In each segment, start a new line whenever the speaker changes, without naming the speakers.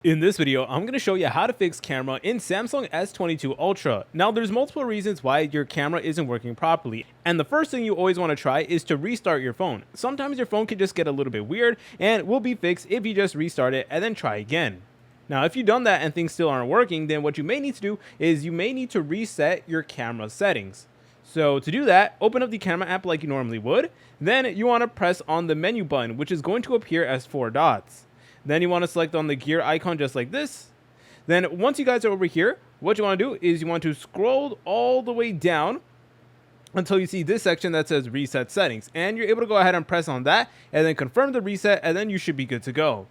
In this video, I'm going to show you how to fix camera in Samsung S22 Ultra. Now, there's multiple reasons why your camera isn't working properly, and the first thing you always want to try is to restart your phone. Sometimes your phone can just get a little bit weird, and will be fixed if you just restart it and then try again. Now, if you've done that and things still aren't working, then what you may need to do is you may need to reset your camera settings. So to do that, open up the camera app like you normally would. Then you want to press on the menu button, which is going to appear as 4 dots. Then you want to select on the gear icon just like this. Then once you guys are over here, what you want to do is you want to scroll all the way down until you see this section that says reset settings. And you're able to go ahead and press on that and then confirm the reset, and then you should be good to go.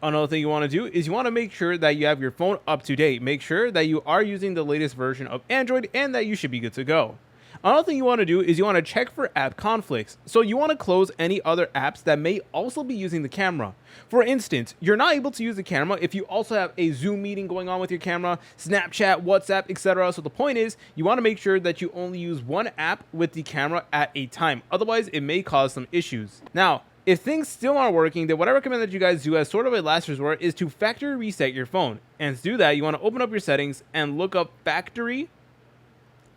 Another thing you want to do is you want to make sure that you have your phone up to date. Make sure that you are using the latest version of Android and that you should be good to go. Another thing you want to do is you want to check for app conflicts. So you want to close any other apps that may also be using the camera. For instance, you're not able to use the camera if you also have a Zoom meeting going on with your camera, Snapchat, WhatsApp, etc. So the point is, you want to make sure that you only use one app with the camera at a time. Otherwise, it may cause some issues. Now, if things still aren't working, then what I recommend that you guys do as sort of a last resort is to factory reset your phone. And to do that, you want to open up your settings and look up factory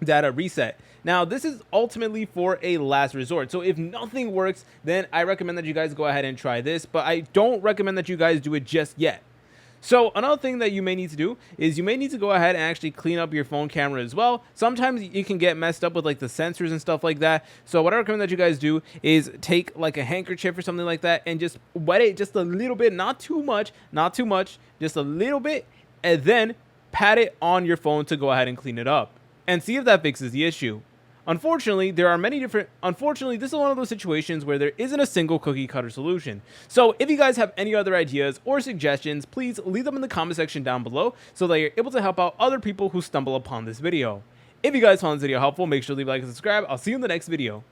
data reset. Now, this is ultimately for a last resort. So if nothing works, then I recommend that you guys go ahead and try this, but I don't recommend that you guys do it just yet. So another thing that you may need to do is you may need to go ahead and actually clean up your phone camera as well. Sometimes you can get messed up with like the sensors and stuff like that. So what I recommend that you guys do is take like a handkerchief or something like that and just wet it just a little bit, not too much, just a little bit, and then pat it on your phone to go ahead and clean it up and see if that fixes the issue. Unfortunately, this is one of those situations where there isn't a single cookie cutter solution. So if you guys have any other ideas or suggestions, please leave them in the comment section down below so that you're able to help out other people who stumble upon this video. If you guys found this video helpful, make sure to leave a like and subscribe. I'll see you in the next video.